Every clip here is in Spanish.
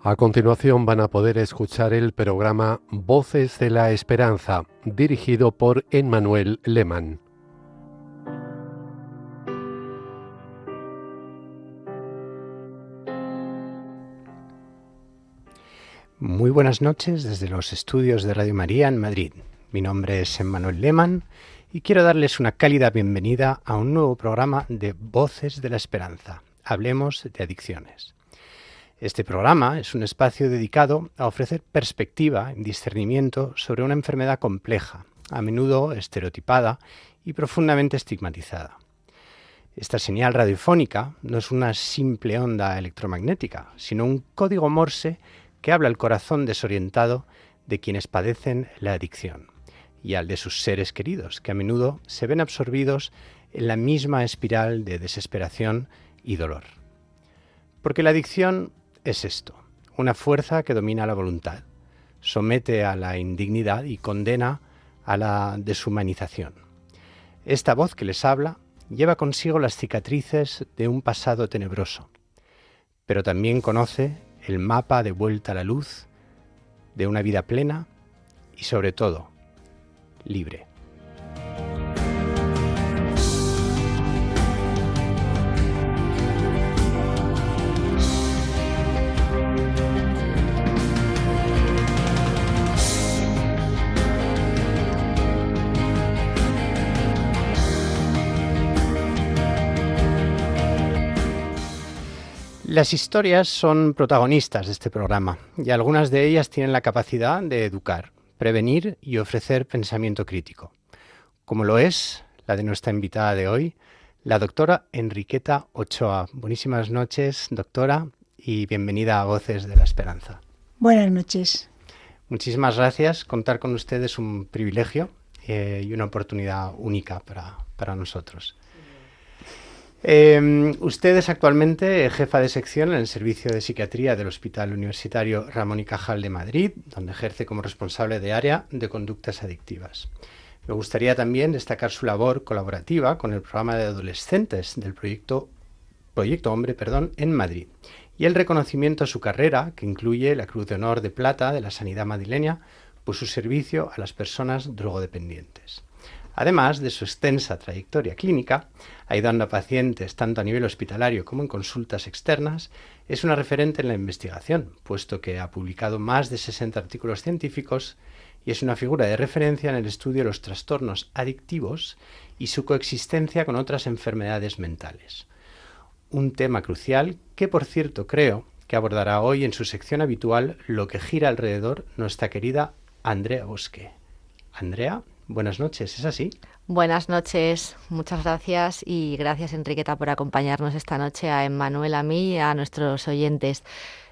A continuación van a poder escuchar el programa Voces de la Esperanza, dirigido por Emmanuel Lehmann. Muy buenas noches desde los estudios de Radio María en Madrid. Mi nombre es Emmanuel Lehmann y quiero darles una cálida bienvenida a un nuevo programa de Voces de la Esperanza. Hablemos de adicciones. Este programa es un espacio dedicado a ofrecer perspectiva y discernimiento sobre una enfermedad compleja, a menudo estereotipada y profundamente estigmatizada. Esta señal radiofónica no es una simple onda electromagnética, sino un código Morse que habla al corazón desorientado de quienes padecen la adicción y al de sus seres queridos, que a menudo se ven absorbidos en la misma espiral de desesperación y dolor. Porque la adicción es esto, una fuerza que domina la voluntad, somete a la indignidad y condena a la deshumanización. Esta voz que les habla lleva consigo las cicatrices de un pasado tenebroso, pero también conoce el mapa de vuelta a la luz de una vida plena y, sobre todo, libre. Las historias son protagonistas de este programa y algunas de ellas tienen la capacidad de educar, prevenir y ofrecer pensamiento crítico, como lo es la de nuestra invitada de hoy, la doctora Enriqueta Ochoa. Buenísimas noches, doctora, y bienvenida a Voces de la Esperanza. Buenas noches. Muchísimas gracias. Contar con usted es un privilegio y una oportunidad única para nosotros. Usted es actualmente jefa de sección en el Servicio de Psiquiatría del Hospital Universitario Ramón y Cajal de Madrid, donde ejerce como responsable de área de conductas adictivas. Me gustaría también destacar su labor colaborativa con el programa de adolescentes del Proyecto Hombre en Madrid y el reconocimiento a su carrera, que incluye la Cruz de Honor de Plata de la Sanidad Madrileña por su servicio a las personas drogodependientes. Además de su extensa trayectoria clínica, ayudando a pacientes tanto a nivel hospitalario como en consultas externas, es una referente en la investigación, puesto que ha publicado más de 60 artículos científicos y es una figura de referencia en el estudio de los trastornos adictivos y su coexistencia con otras enfermedades mentales. Un tema crucial que, por cierto, creo que abordará hoy en su sección habitual lo que gira alrededor nuestra querida Andrea Bosque. Andrea, buenas noches, ¿es así? Buenas noches, muchas gracias y gracias Enriqueta por acompañarnos esta noche, a Emmanuel, a mí y a nuestros oyentes.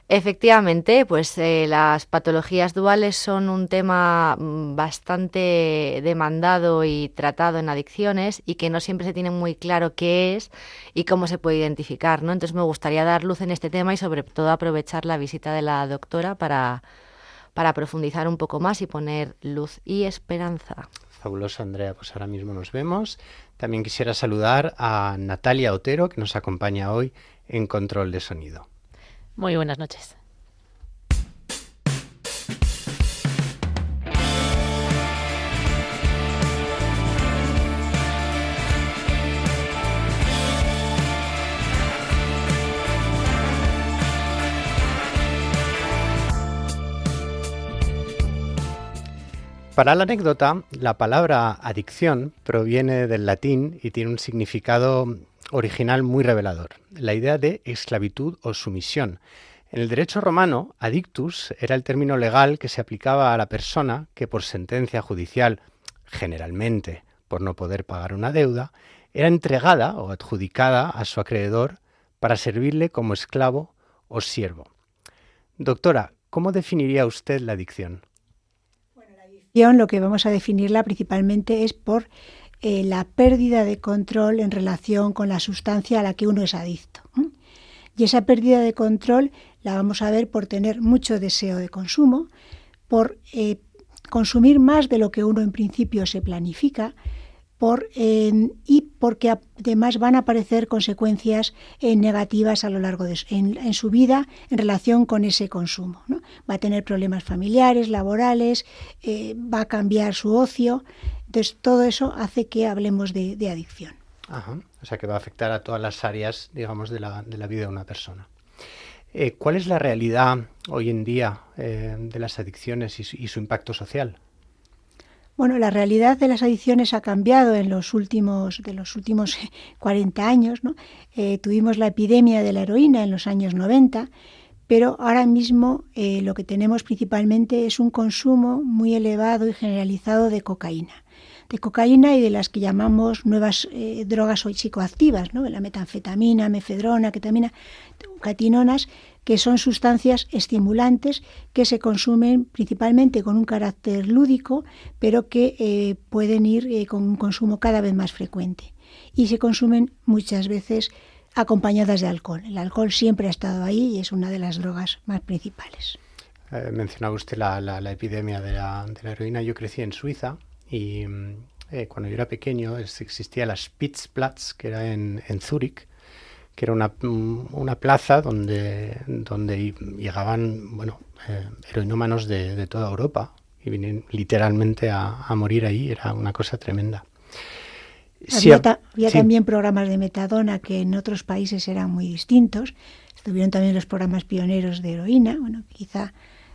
Efectivamente, pues las patologías duales son un tema bastante demandado y tratado en adicciones y que no siempre se tiene muy claro qué es y cómo se puede identificar, ¿no? Entonces me gustaría dar luz en este tema y sobre todo aprovechar la visita de la doctora para profundizar un poco más y poner luz y esperanza. Fabuloso, Andrea. Pues ahora mismo nos vemos. También quisiera saludar a Natalia Otero, que nos acompaña hoy en control de sonido. Muy buenas noches. Para la anécdota, la palabra adicción proviene del latín y tiene un significado original muy revelador, la idea de esclavitud o sumisión. En el derecho romano, adictus era el término legal que se aplicaba a la persona que por sentencia judicial, generalmente por no poder pagar una deuda, era entregada o adjudicada a su acreedor para servirle como esclavo o siervo. Doctora, ¿cómo definiría usted la adicción? Lo que vamos a definirla principalmente es por la pérdida de control en relación con la sustancia a la que uno es adicto. Y esa pérdida de control la vamos a ver por tener mucho deseo de consumo, por consumir más de lo que uno en principio se planifica, y porque además van a aparecer consecuencias negativas a lo largo de en su vida en relación con ese consumo, ¿no? Va a tener problemas familiares, laborales, va a cambiar su ocio. Entonces, todo eso hace que hablemos de adicción. Ajá. O sea, que va a afectar a todas las áreas, digamos, de la vida de una persona. ¿Cuál es la realidad hoy en día de las adicciones y su impacto social? Bueno, la realidad de las adicciones ha cambiado en los últimos 40 años, ¿no? Tuvimos la epidemia de la heroína en los años 90, pero ahora mismo lo que tenemos principalmente es un consumo muy elevado y generalizado de cocaína y de las que llamamos nuevas drogas o psicoactivas, ¿no? La metanfetamina, mefedrona, ketamina, catinonas, que son sustancias estimulantes que se consumen principalmente con un carácter lúdico, pero que pueden ir con un consumo cada vez más frecuente. Y se consumen muchas veces acompañadas de alcohol. El alcohol siempre ha estado ahí y es una de las drogas más principales. Mencionaba usted la epidemia de la heroína. Yo crecí en Suiza y cuando yo era pequeño existía la Spitzplatz, que era en Zúrich, que era una plaza donde llegaban heroinómanos de toda Europa y vinieron literalmente a morir ahí. Era una cosa tremenda. Había también programas de metadona que en otros países eran muy distintos. Estuvieron también los programas pioneros de heroína. Bueno, quizá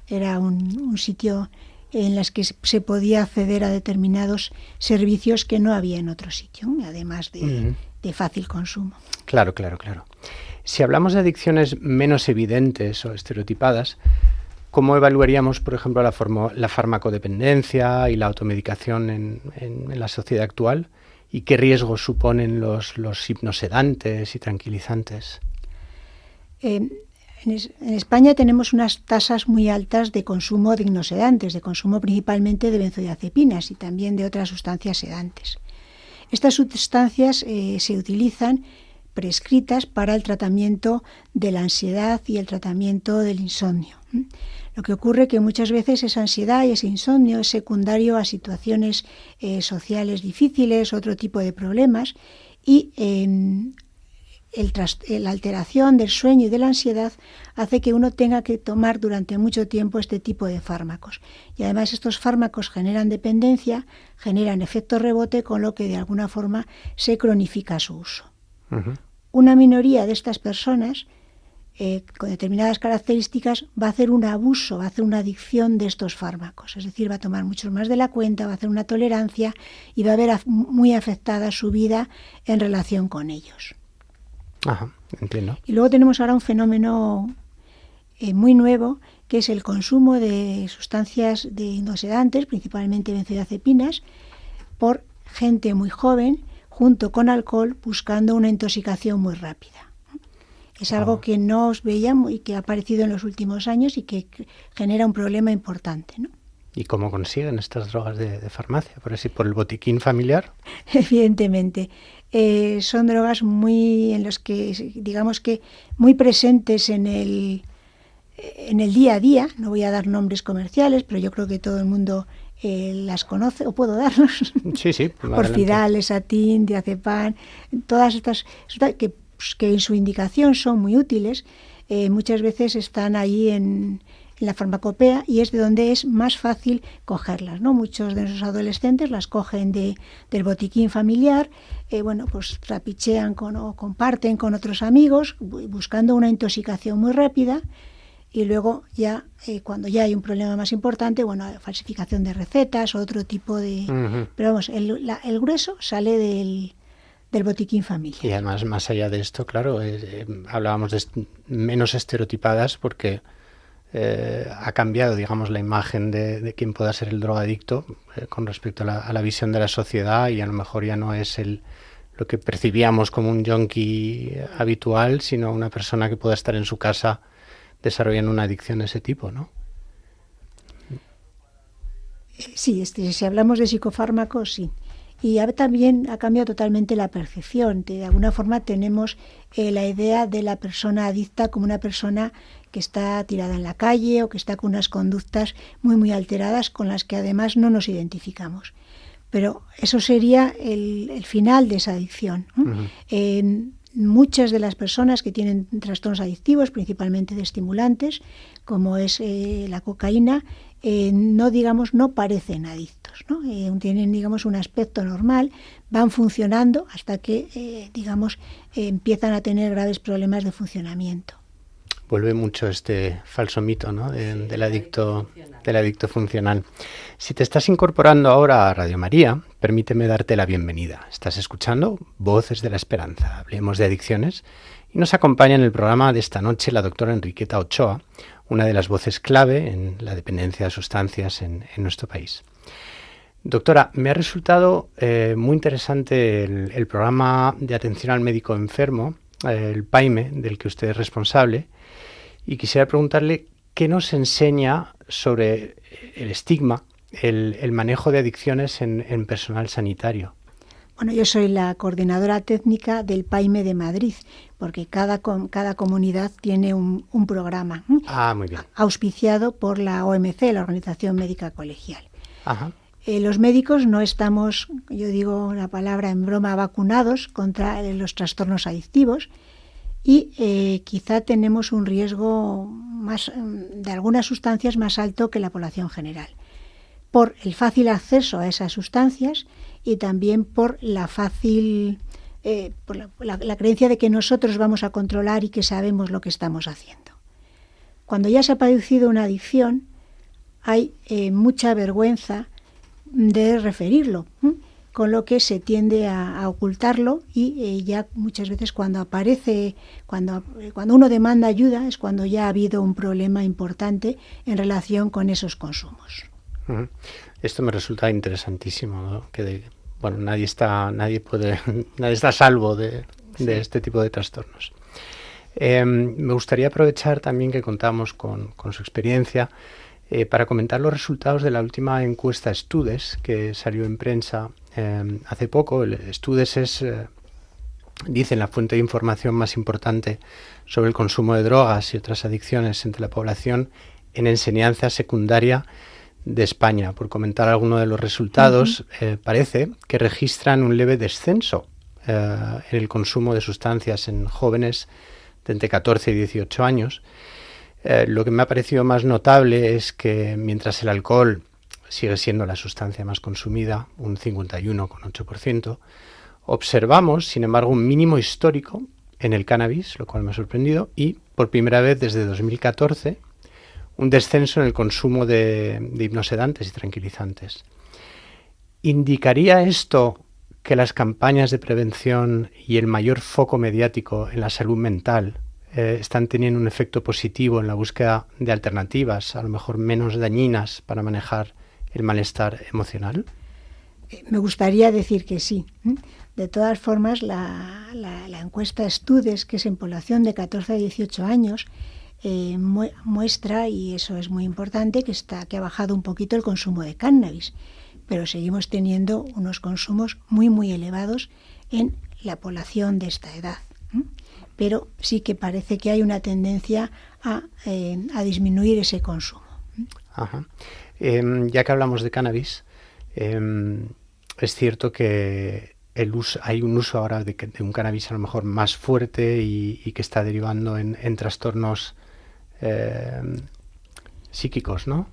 era un sitio en las que se podía acceder a determinados servicios que no había en otro sitio, además de fácil consumo. Claro. Si hablamos de adicciones menos evidentes o estereotipadas, ¿cómo evaluaríamos, por ejemplo, la farmacodependencia y la automedicación en la sociedad actual? ¿Y qué riesgos suponen los hipnosedantes y tranquilizantes? En España tenemos unas tasas muy altas de consumo de hipnosedantes, de consumo principalmente de benzodiazepinas y también de otras sustancias sedantes. Estas sustancias se utilizan prescritas para el tratamiento de la ansiedad y el tratamiento del insomnio. Lo que ocurre es que muchas veces esa ansiedad y ese insomnio es secundario a situaciones sociales difíciles, otro tipo de problemas, y la alteración del sueño y de la ansiedad hace que uno tenga que tomar durante mucho tiempo este tipo de fármacos. Y además estos fármacos generan dependencia, generan efecto rebote, con lo que de alguna forma se cronifica su uso. Uh-huh. Una minoría de estas personas con determinadas características va a hacer un abuso, va a hacer una adicción de estos fármacos. Es decir, va a tomar muchos más de la cuenta, va a hacer una tolerancia y va a ver muy afectada su vida en relación con ellos. Ajá, entiendo. Y luego tenemos ahora un fenómeno muy nuevo, que es el consumo de sustancias de hipnosedantes, principalmente benzodiazepinas, por gente muy joven, junto con alcohol, buscando una intoxicación muy rápida. Es algo que no os veíamos y que ha aparecido en los últimos años y que genera un problema importante, ¿no? ¿Y cómo consiguen estas drogas de farmacia? ¿Por el botiquín familiar? Evidentemente. Son drogas en los que, digamos que, muy presentes en el día a día. No voy a dar nombres comerciales, pero yo creo que todo el mundo las conoce, o puedo darlos. Sí. Orfidal, Esatin, diazepam, todas estas que en su indicación son muy útiles, muchas veces están ahí en la farmacopea y es de donde es más fácil cogerlas, ¿no? Muchos de nuestros adolescentes las cogen del botiquín familiar, pues trapichean o comparten con otros amigos buscando una intoxicación muy rápida y luego ya cuando ya hay un problema más importante, falsificación de recetas o otro tipo de... Uh-huh. Pero vamos, el grueso sale del botiquín familiar. Y además, más allá de esto, claro, hablábamos de menos estereotipadas porque ha cambiado, digamos, la imagen de quién pueda ser el drogadicto con respecto a la visión de la sociedad, y a lo mejor ya no es lo que percibíamos como un junkie habitual, sino una persona que pueda estar en su casa desarrollando una adicción de ese tipo, ¿no? Sí, si hablamos de psicofármacos, sí. Y también ha cambiado totalmente la percepción. De alguna forma tenemos la idea de la persona adicta como una persona que está tirada en la calle o que está con unas conductas muy, muy alteradas con las que además no nos identificamos. pero eso sería el final de esa adicción. Muchas de las personas que tienen trastornos adictivos, principalmente de estimulantes, como es la cocaína, no parecen adictos, ¿no? Tienen, un aspecto normal, van funcionando hasta que, empiezan a tener graves problemas de funcionamiento. Vuelve mucho este falso mito, ¿no?, del adicto funcional. Si te estás incorporando ahora a Radio María, permíteme darte la bienvenida. Estás escuchando Voces de la Esperanza, hablemos de adicciones, y nos acompaña en el programa de esta noche la doctora Enriqueta Ochoa, una de las voces clave en la dependencia de sustancias en nuestro país. Doctora, me ha resultado muy interesante el programa de atención al médico enfermo, el PAIME, del que usted es responsable, y quisiera preguntarle qué nos enseña sobre el estigma, el manejo de adicciones en personal sanitario. Bueno, yo soy la coordinadora técnica del PAIME de Madrid, porque cada comunidad tiene un programa Muy bien. Auspiciado por la OMC, la Organización Médica Colegial. Ajá. Los médicos no estamos, yo digo la palabra en broma, vacunados contra los trastornos adictivos, y quizá tenemos un riesgo más de algunas sustancias más alto que la población general, por el fácil acceso a esas sustancias y también por la fácil la creencia de que nosotros vamos a controlar y que sabemos lo que estamos haciendo. Cuando ya se ha padecido una adicción, hay mucha vergüenza de referirlo, con lo que se tiende a ocultarlo, y ya muchas veces cuando aparece, cuando uno demanda ayuda, es cuando ya ha habido un problema importante en relación con esos consumos. Esto me resulta interesantísimo, ¿no? Nadie está a salvo de este tipo de trastornos. Me gustaría aprovechar también que contamos con su experiencia para comentar los resultados de la última encuesta Estudes, que salió en prensa hace poco. Estudes dicen, la fuente de información más importante sobre el consumo de drogas y otras adicciones entre la población en enseñanza secundaria de España. Por comentar alguno de los resultados, parece que registran un leve descenso en el consumo de sustancias en jóvenes de entre 14 y 18 años. Lo que me ha parecido más notable es que mientras el alcohol sigue siendo la sustancia más consumida, un 51,8%, observamos, sin embargo, un mínimo histórico en el cannabis, lo cual me ha sorprendido, y por primera vez desde 2014, un descenso en el consumo de hipnosedantes y tranquilizantes. ¿Indicaría esto que las campañas de prevención y el mayor foco mediático en la salud mental están teniendo un efecto positivo en la búsqueda de alternativas, a lo mejor menos dañinas, para manejar el malestar emocional? Me gustaría decir que sí. De todas formas, la encuesta Estudes, que es en población de 14 a 18 años, muestra, y eso es muy importante, que ha bajado un poquito el consumo de cannabis, pero seguimos teniendo unos consumos muy, muy elevados en la población de esta edad. Pero sí que parece que hay una tendencia a disminuir ese consumo. Ajá. Ya que hablamos de cannabis, es cierto que hay un uso ahora de un cannabis a lo mejor más fuerte y que está derivando en trastornos psíquicos, ¿no?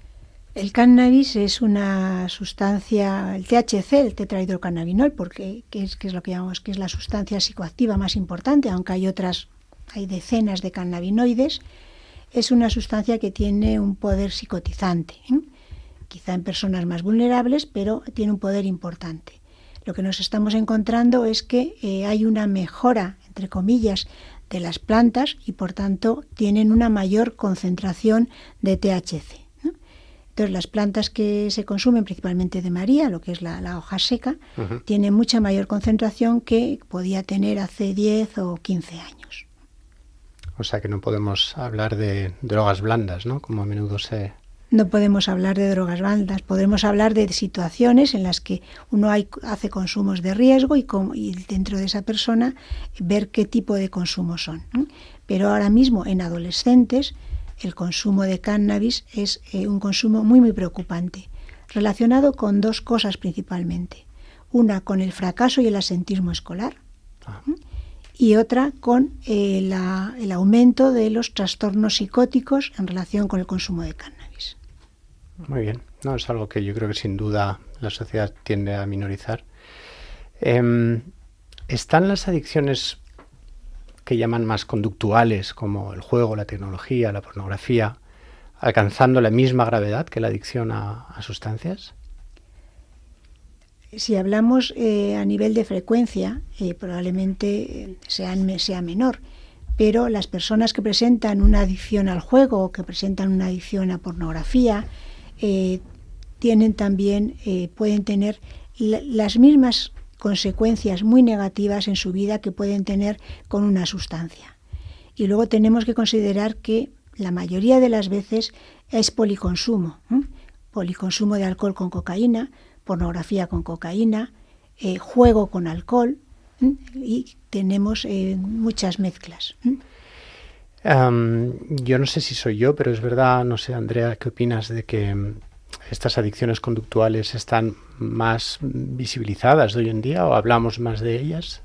El cannabis es una sustancia, el THC, el tetrahidrocannabinol, porque que es lo que llamamos que es la sustancia psicoactiva más importante, aunque hay decenas de cannabinoides. Es una sustancia que tiene un poder psicotizante, quizá en personas más vulnerables, pero tiene un poder importante. Lo que nos estamos encontrando es que hay una mejora, entre comillas, de las plantas y por tanto tienen una mayor concentración de THC. Entonces, las plantas que se consumen, principalmente de María, lo que es la hoja seca, tienen mucha mayor concentración que podía tener hace 10 o 15 años. O sea que no podemos hablar de drogas blandas, ¿no? Como a menudo se... No podemos hablar de drogas blandas, podemos hablar de situaciones en las que uno hace consumos de riesgo y dentro de esa persona ver qué tipo de consumos son. Pero ahora mismo en adolescentes el consumo de cannabis es un consumo muy, muy preocupante. relacionado con dos cosas principalmente. Una con el fracaso y el asentismo escolar y otra con el aumento de los trastornos psicóticos en relación con el consumo de cannabis. Muy bien. No, es algo que yo creo que sin duda la sociedad tiende a minorizar. ¿Están las adicciones que llaman más conductuales, como el juego, la tecnología, la pornografía, alcanzando la misma gravedad que la adicción a sustancias? Si hablamos a nivel de frecuencia, probablemente sea menor, pero las personas que presentan una adicción al juego o que presentan una adicción a pornografía pueden tener las mismas consecuencias muy negativas en su vida que pueden tener con una sustancia. Y luego tenemos que considerar que la mayoría de las veces es policonsumo, policonsumo de alcohol con cocaína, pornografía con cocaína, juego con alcohol, y tenemos muchas mezclas. Yo no sé si soy yo, pero es verdad, no sé, Andrea, ¿qué opinas de que estas adicciones conductuales están más visibilizadas de hoy en día o hablamos más de ellas?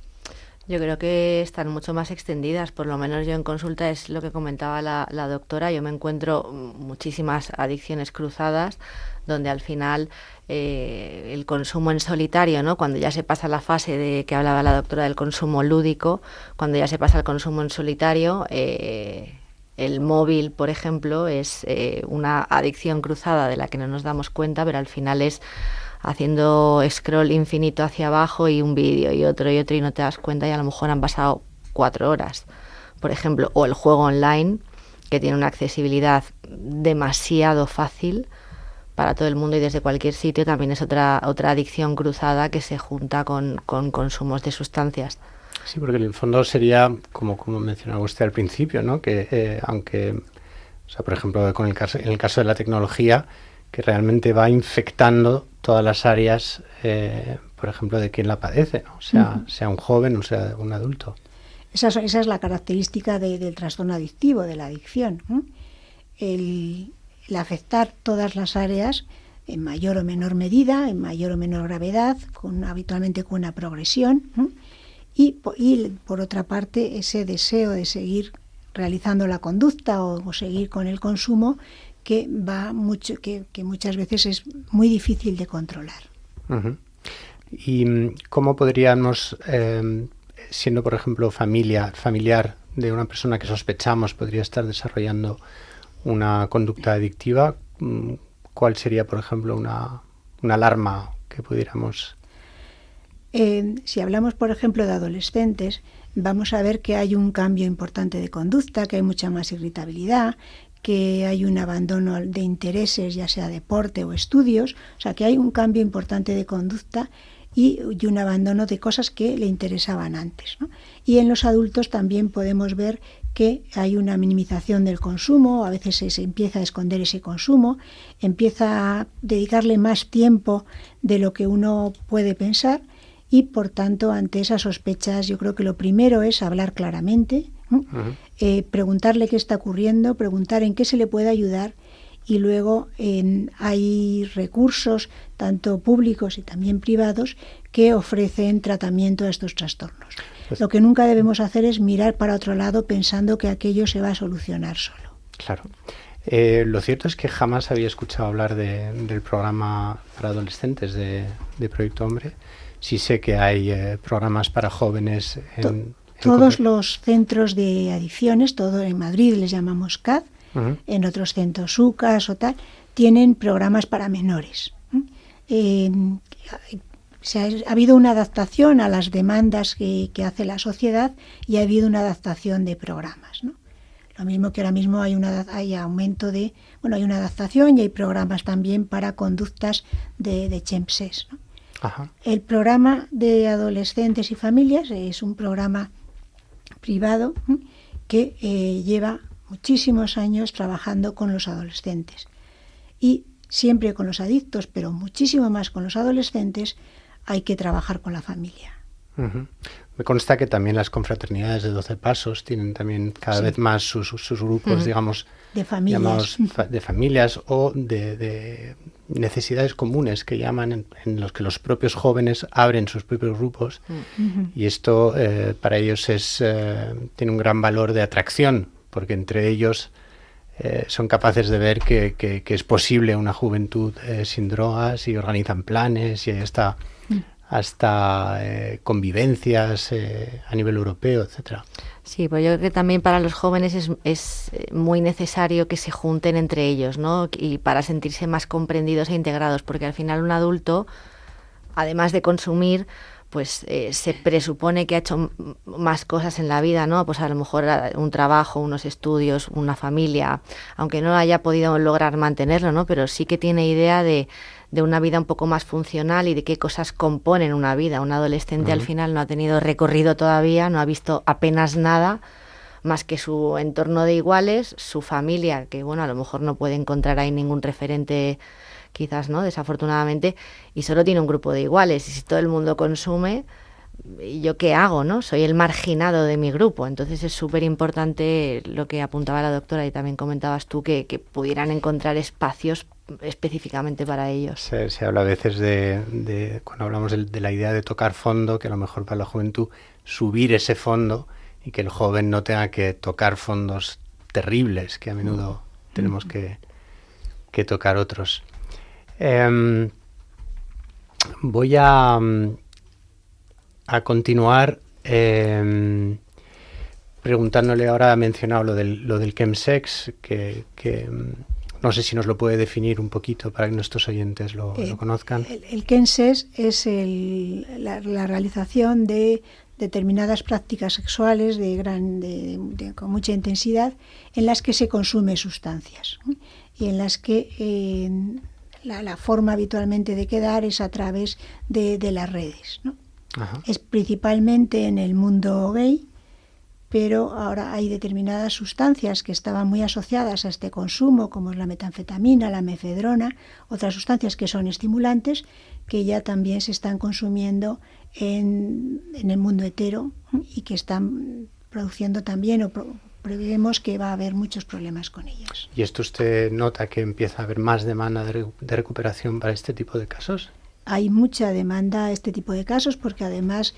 Yo creo que están mucho más extendidas, por lo menos yo en consulta es lo que comentaba la doctora. Yo me encuentro muchísimas adicciones cruzadas donde al final el consumo en solitario, ¿no? Cuando ya se pasa la fase de que hablaba la doctora del consumo lúdico, cuando ya se pasa el consumo en solitario, el móvil, por ejemplo, es una adicción cruzada de la que no nos damos cuenta, pero al final es haciendo scroll infinito hacia abajo y un vídeo y otro y no te das cuenta y a lo mejor han pasado 4 horas, por ejemplo, o el juego online que tiene una accesibilidad demasiado fácil para todo el mundo y desde cualquier sitio, también es otra adicción cruzada que se junta con consumos de sustancias. Sí, porque en el fondo sería, como mencionaba usted al principio, ¿no? Que aunque, o sea, por ejemplo, en el caso de la tecnología, que realmente va infectando todas las áreas, por ejemplo, de quien la padece, ¿no? O sea, sea un joven o sea un adulto. Esa es la característica del trastorno adictivo, de la adicción, ¿no? El afectar todas las áreas en mayor o menor medida, en mayor o menor gravedad, habitualmente con una progresión, ¿no? Y por otra parte ese deseo de seguir realizando la conducta o seguir con el consumo que muchas veces es muy difícil de controlar. Uh-huh. ¿Y cómo podríamos, siendo por ejemplo familiar de una persona que sospechamos podría estar desarrollando una conducta adictiva, cuál sería por ejemplo una alarma que pudiéramos? Si hablamos, por ejemplo, de adolescentes, vamos a ver que hay un cambio importante de conducta, que hay mucha más irritabilidad, que hay un abandono de intereses, ya sea deporte o estudios, o sea que hay un cambio importante de conducta y un abandono de cosas que le interesaban antes, ¿no? Y en los adultos también podemos ver que hay una minimización del consumo, a veces se empieza a esconder ese consumo, empieza a dedicarle más tiempo de lo que uno puede pensar. Y, por tanto, ante esas sospechas, yo creo que lo primero es hablar claramente, ¿no? Preguntarle qué está ocurriendo, preguntar en qué se le puede ayudar y luego hay recursos, tanto públicos y también privados, que ofrecen tratamiento a estos trastornos. Lo que nunca debemos hacer es mirar para otro lado pensando que aquello se va a solucionar solo. Claro. Lo cierto es que jamás había escuchado hablar del programa para adolescentes de Proyecto Hombre. Sí sé que hay programas para jóvenes todos los centros de adicciones, todo en Madrid les llamamos CAD, en otros centros UCAS o tal, tienen programas para menores. Ha habido una adaptación a las demandas que hace la sociedad y ha habido una adaptación de programas, ¿no? Lo mismo que ahora mismo hay aumento hay una adaptación y hay programas también para conductas de CHEMSES, ¿no? Ajá. El programa de adolescentes y familias es un programa privado que lleva muchísimos años trabajando con los adolescentes y siempre con los adictos, pero muchísimo más con los adolescentes hay que trabajar con la familia. Uh-huh. Me consta que también las confraternidades de 12 Pasos tienen también cada vez más sus grupos, digamos, de familias, de familias o de necesidades comunes que llaman, en los que los propios jóvenes abren sus propios grupos. Y esto para ellos tiene un gran valor de atracción, porque entre ellos son capaces de ver que es posible una juventud sin drogas, y organizan planes, y hasta convivencias a nivel europeo, etcétera. Sí, pues yo creo que también para los jóvenes es muy necesario que se junten entre ellos, ¿no? Y para sentirse más comprendidos e integrados, porque al final un adulto, además de consumir, pues se presupone que ha hecho más cosas en la vida, ¿no? Pues a lo mejor un trabajo, unos estudios, una familia, aunque no haya podido lograr mantenerlo, ¿no? Pero sí que tiene idea de una vida un poco más funcional y de qué cosas componen una vida. Un adolescente al final no ha tenido recorrido todavía, no ha visto apenas nada más que su entorno de iguales, su familia, que bueno, a lo mejor no puede encontrar ahí ningún referente, quizás, ¿no? Desafortunadamente, y solo tiene un grupo de iguales. Y si todo el mundo consume, ¿yo qué hago, no? Soy el marginado de mi grupo. Entonces es súper importante lo que apuntaba la doctora y también comentabas tú, que pudieran encontrar espacios específicamente para ellos. Se habla a veces de cuando hablamos de la idea de tocar fondo, que a lo mejor para la juventud subir ese fondo y que el joven no tenga que tocar fondos terribles que a menudo tenemos que tocar otros. Voy a continuar preguntándole, ahora ha mencionado lo del chemsex, que no sé si nos lo puede definir un poquito para que nuestros oyentes lo conozcan. El chemsex es la realización de determinadas prácticas sexuales con mucha intensidad, en las que se consume sustancias, ¿no? Y en las que la forma habitualmente de quedar es a través de las redes, ¿no? Ajá. Es principalmente en el mundo gay, pero ahora hay determinadas sustancias que estaban muy asociadas a este consumo, como es la metanfetamina, la mefedrona, otras sustancias que son estimulantes, que ya también se están consumiendo en el mundo hetero, y que están produciendo también, o prevemos que va a haber muchos problemas con ellos. ¿Y esto usted nota que empieza a haber más demanda de recuperación para este tipo de casos? Hay mucha demanda a este tipo de casos, porque además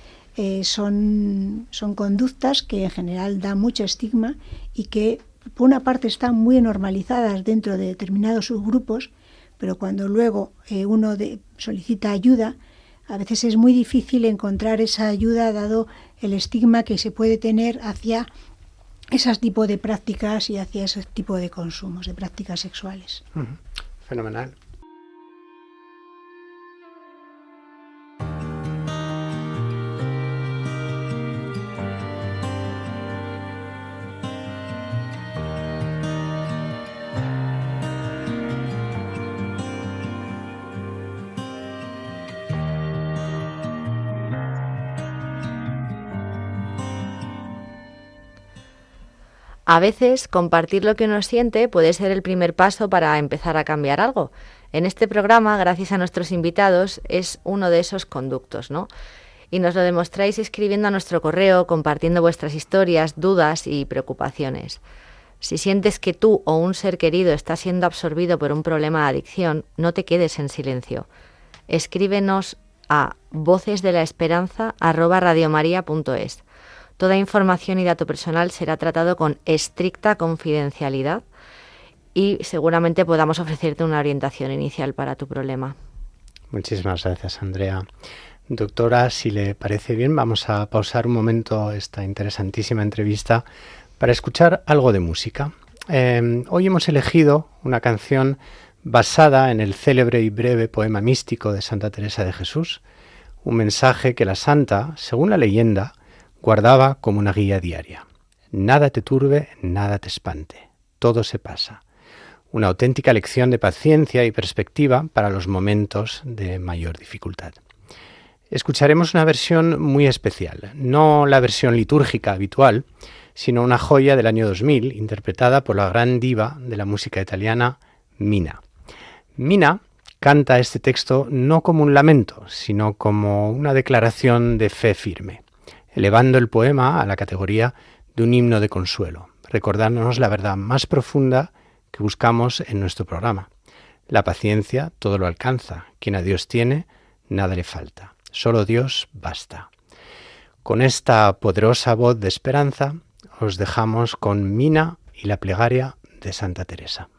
son conductas que en general dan mucho estigma y que por una parte están muy normalizadas dentro de determinados subgrupos, pero cuando luego uno solicita ayuda, a veces es muy difícil encontrar esa ayuda, dado el estigma que se puede tener hacia ese tipo de prácticas y hacia ese tipo de consumos, de prácticas sexuales. Fenomenal. A veces, compartir lo que uno siente puede ser el primer paso para empezar a cambiar algo. En este programa, gracias a nuestros invitados, es uno de esos conductos, ¿no? Y nos lo demostráis escribiendo a nuestro correo, compartiendo vuestras historias, dudas y preocupaciones. Si sientes que tú o un ser querido está siendo absorbido por un problema de adicción, no te quedes en silencio. Escríbenos a vocesdelaesperanza@radiomaria.es. Toda información y dato personal será tratado con estricta confidencialidad y seguramente podamos ofrecerte una orientación inicial para tu problema. Muchísimas gracias, Andrea. Doctora, si le parece bien, vamos a pausar un momento esta interesantísima entrevista para escuchar algo de música. Hoy hemos elegido una canción basada en el célebre y breve poema místico de Santa Teresa de Jesús, un mensaje que la santa, según la leyenda, guardaba como una guía diaria. Nada te turbe, nada te espante, todo se pasa. Una auténtica lección de paciencia y perspectiva para los momentos de mayor dificultad. Escucharemos una versión muy especial, no la versión litúrgica habitual, sino una joya del año 2000, interpretada por la gran diva de la música italiana, Mina. Mina canta este texto no como un lamento, sino como una declaración de fe firme, elevando el poema a la categoría de un himno de consuelo, recordándonos la verdad más profunda que buscamos en nuestro programa. La paciencia todo lo alcanza, quien a Dios tiene, nada le falta, solo Dios basta. Con esta poderosa voz de esperanza, os dejamos con Mina y la plegaria de Santa Teresa.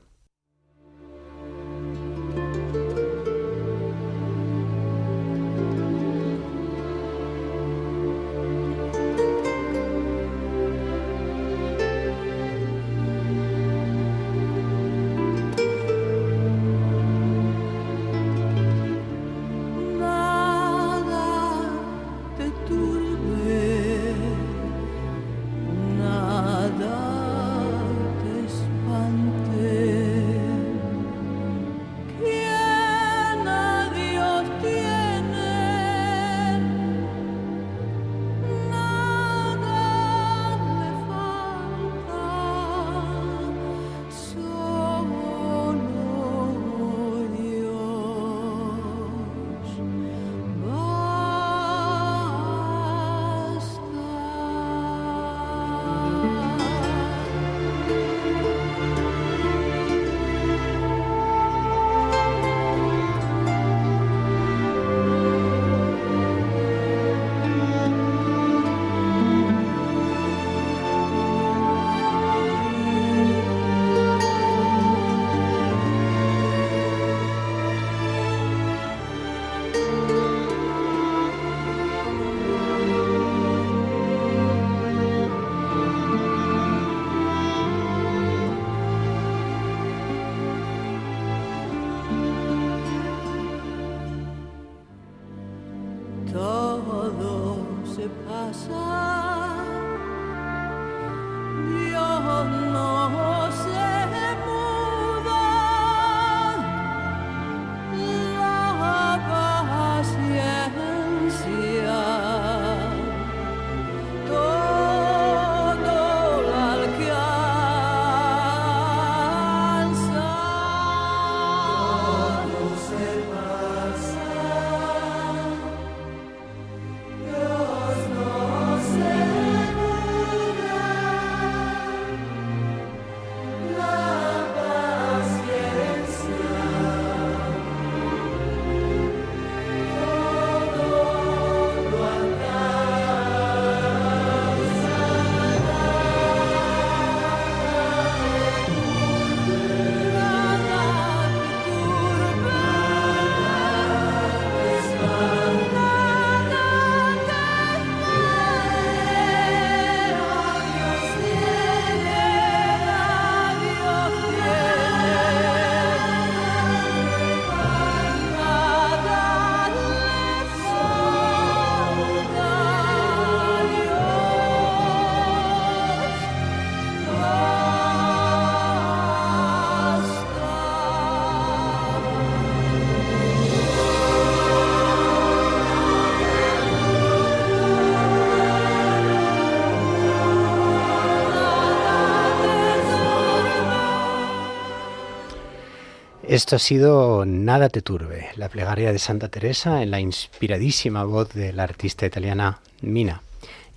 Esto ha sido Nada te turbe, la plegaria de Santa Teresa en la inspiradísima voz de la artista italiana Mina.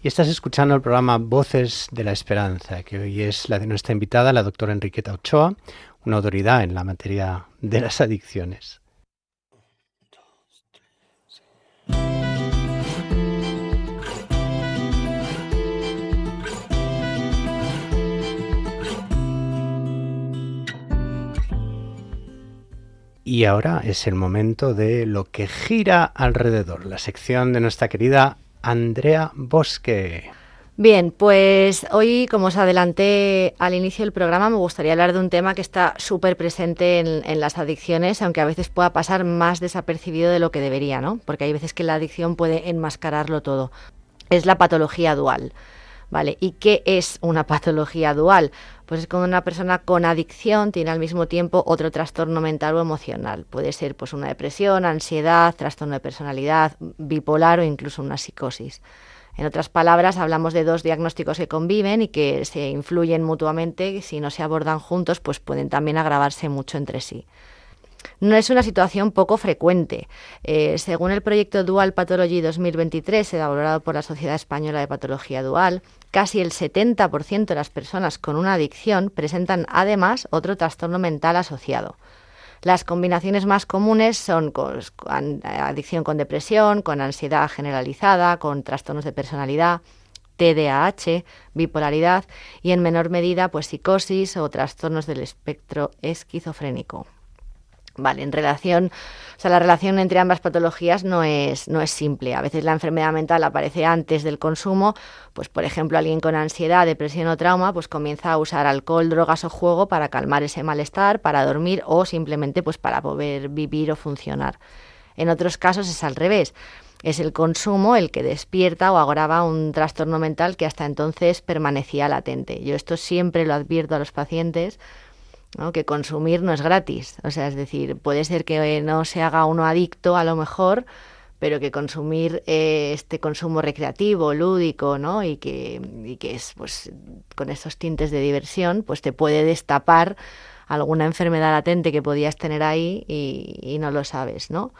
Y estás escuchando el programa Voces de la Esperanza, que hoy es la de nuestra invitada, la doctora Enriqueta Ochoa, una autoridad en la materia de las adicciones. Y ahora es el momento de lo que gira alrededor, la sección de nuestra querida Andrea Bosque. Bien, pues hoy, como os adelanté al inicio del programa, me gustaría hablar de un tema que está súper presente en las adicciones, aunque a veces pueda pasar más desapercibido de lo que debería, ¿no? Porque hay veces que la adicción puede enmascararlo todo. Es la patología dual, ¿vale? ¿Y qué es una patología dual? Pues es cuando una persona con adicción tiene al mismo tiempo otro trastorno mental o emocional. Puede ser pues una depresión, ansiedad, trastorno de personalidad, bipolar o incluso una psicosis. En otras palabras, hablamos de dos diagnósticos que conviven y que se influyen mutuamente. Si no se abordan juntos, pues pueden también agravarse mucho entre sí. no es una situación poco frecuente. Según el proyecto Dual Pathology 2023, elaborado por la Sociedad Española de Patología Dual, casi el 70% de las personas con una adicción presentan además otro trastorno mental asociado. Las combinaciones más comunes son adicción con depresión, con ansiedad generalizada, con trastornos de personalidad, TDAH, bipolaridad y en menor medida pues psicosis o trastornos del espectro esquizofrénico. Vale, la relación entre ambas patologías no es simple. A veces la enfermedad mental aparece antes del consumo, pues por ejemplo alguien con ansiedad, depresión o trauma, pues comienza a usar alcohol, drogas o juego para calmar ese malestar, para dormir o simplemente pues para poder vivir o funcionar. En otros casos es al revés. Es el consumo el que despierta o agrava un trastorno mental que hasta entonces permanecía latente. Yo esto siempre lo advierto a los pacientes, ¿no? Que consumir no es gratis. O sea, es decir, puede ser que no se haga uno adicto a lo mejor, pero que consumir este consumo recreativo, lúdico, ¿no? y que es pues con estos tintes de diversión, pues te puede destapar alguna enfermedad latente que podías tener ahí y no lo sabes, ¿no?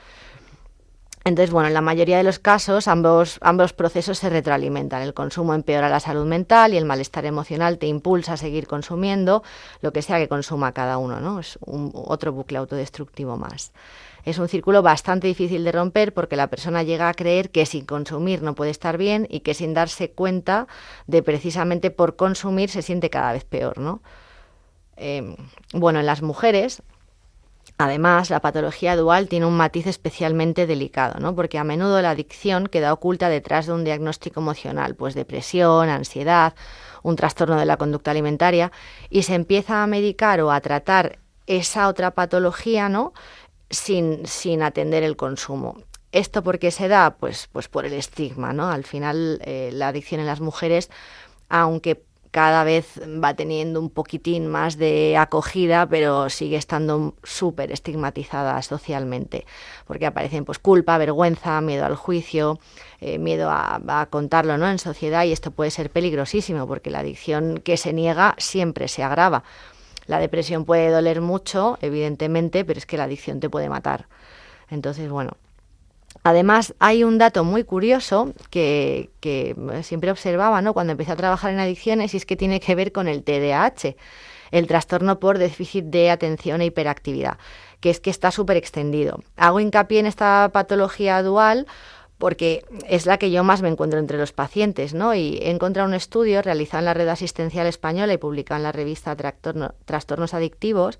Entonces, bueno, en la mayoría de los casos ambos procesos se retroalimentan. El consumo empeora la salud mental y el malestar emocional te impulsa a seguir consumiendo lo que sea que consuma cada uno, ¿no? Es otro bucle autodestructivo más. Es un círculo bastante difícil de romper porque la persona llega a creer que sin consumir no puede estar bien y que sin darse cuenta de precisamente por consumir se siente cada vez peor, ¿no? Bueno, en las mujeres, además, la patología dual tiene un matiz especialmente delicado, ¿no? Porque a menudo la adicción queda oculta detrás de un diagnóstico emocional, pues depresión, ansiedad, un trastorno de la conducta alimentaria, y se empieza a medicar o a tratar esa otra patología, ¿no? sin atender el consumo. ¿Esto por qué se da? Pues por el estigma, ¿no? Al final, la adicción en las mujeres, aunque cada vez va teniendo un poquitín más de acogida, pero sigue estando súper estigmatizada socialmente, porque aparecen pues culpa, vergüenza, miedo al juicio, miedo a contarlo, ¿no? En sociedad, y esto puede ser peligrosísimo, porque la adicción que se niega siempre se agrava. La depresión puede doler mucho, evidentemente, pero es que la adicción te puede matar. Entonces, bueno. Además, hay un dato muy curioso que siempre observaba, ¿no? Cuando empecé a trabajar en adicciones, y es que tiene que ver con el TDAH, el trastorno por déficit de atención e hiperactividad, que es que está súper extendido. Hago hincapié en esta patología dual porque es la que yo más me encuentro entre los pacientes, ¿no? Y he encontrado un estudio realizado en la Red Asistencial Española y publicado en la revista Trastornos Adictivos,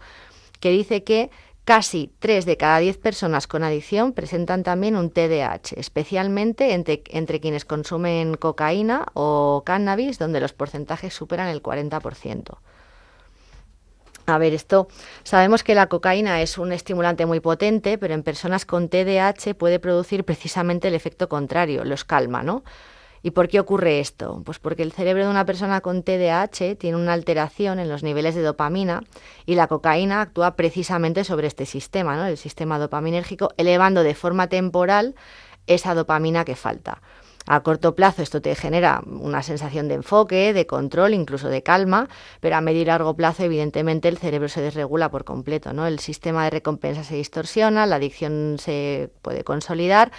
que dice que casi 3 de cada 10 personas con adicción presentan también un TDAH, especialmente entre quienes consumen cocaína o cannabis, donde los porcentajes superan el 40%. A ver, sabemos que la cocaína es un estimulante muy potente, pero en personas con TDAH puede producir precisamente el efecto contrario, los calma, ¿no? ¿Y por qué ocurre esto? Pues porque el cerebro de una persona con TDAH tiene una alteración en los niveles de dopamina y la cocaína actúa precisamente sobre este sistema, ¿no? El sistema dopaminérgico, elevando de forma temporal esa dopamina que falta. A corto plazo esto te genera una sensación de enfoque, de control, incluso de calma, pero a medio y largo plazo evidentemente el cerebro se desregula por completo, ¿no? El sistema de recompensa se distorsiona, la adicción se puede consolidar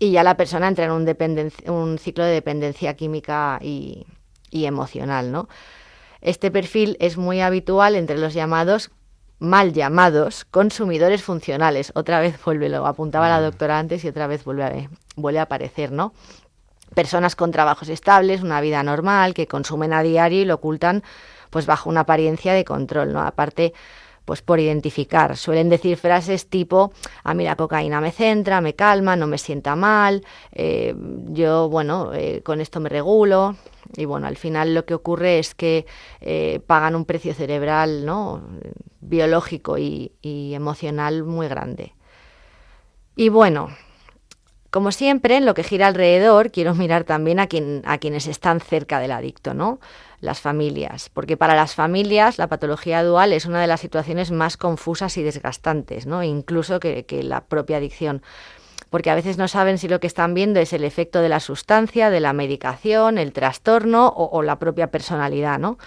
y ya la persona entra en un ciclo de dependencia química y emocional, ¿no? Este perfil es muy habitual entre los mal llamados consumidores funcionales. Otra vez lo apuntaba la doctora antes y otra vez vuelve a aparecer, ¿no? Personas con trabajos estables, una vida normal, que consumen a diario y lo ocultan pues bajo una apariencia de control, ¿no? Aparte, pues por identificar. Suelen decir frases tipo, a mí la cocaína me centra, me calma, no me sienta mal, con esto me regulo. Y bueno, al final lo que ocurre es que pagan un precio cerebral, ¿no? Biológico y emocional muy grande. Y bueno, como siempre, en lo que gira alrededor, quiero mirar también a quienes están cerca del adicto, ¿no? Las familias, porque para las familias la patología dual es una de las situaciones más confusas y desgastantes, ¿no? Incluso que la propia adicción, porque a veces no saben si lo que están viendo es el efecto de la sustancia, de la medicación, el trastorno o la propia personalidad, ¿no?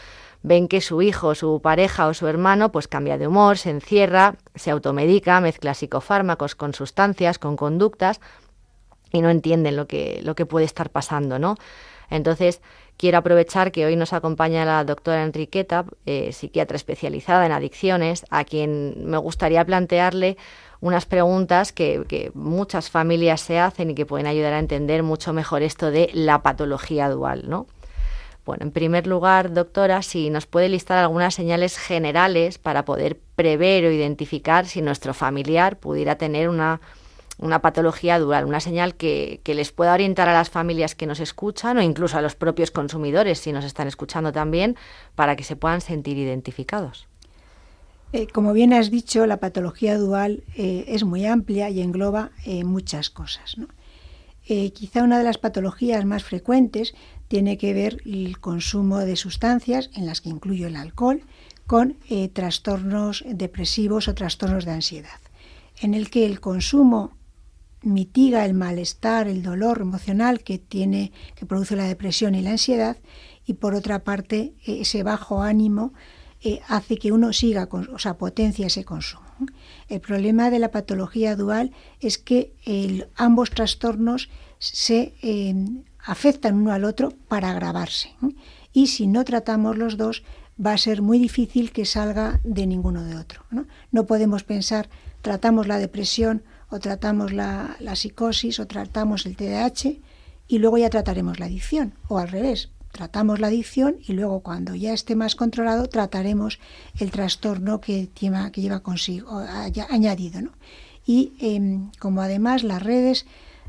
ven que su hijo, su pareja o su hermano pues cambia de humor, se encierra, se automedica, mezcla psicofármacos con sustancias, con conductas y no entienden lo que puede estar pasando, ¿no? Entonces, quiero aprovechar que hoy nos acompaña la doctora Enriqueta, psiquiatra especializada en adicciones, a quien me gustaría plantearle unas preguntas que muchas familias se hacen y que pueden ayudar a entender mucho mejor esto de la patología dual, ¿no? Bueno, en primer lugar, doctora, si nos puede listar algunas señales generales para poder prever o identificar si nuestro familiar pudiera tener una patología dual, una señal que les pueda orientar a las familias que nos escuchan o incluso a los propios consumidores, si nos están escuchando también, para que se puedan sentir identificados. Como bien has dicho, la patología dual es muy amplia y engloba muchas cosas, ¿no? Quizá una de las patologías más frecuentes tiene que ver el consumo de sustancias, en las que incluyo el alcohol, con trastornos depresivos o trastornos de ansiedad, en el que el consumo mitiga el malestar, el dolor emocional que produce la depresión y la ansiedad, y por otra parte ese bajo ánimo hace que uno potencia ese consumo. El problema de la patología dual es que ambos trastornos se afectan uno al otro para agravarse, y si no tratamos los dos va a ser muy difícil que salga de ninguno de otro, ¿no? No podemos pensar, tratamos la depresión o tratamos la psicosis o tratamos el TDAH y luego ya trataremos la adicción, o al revés. Tratamos la adicción y luego, cuando ya esté más controlado, trataremos el trastorno que lleva consigo añadido, ¿no? Y como además las redes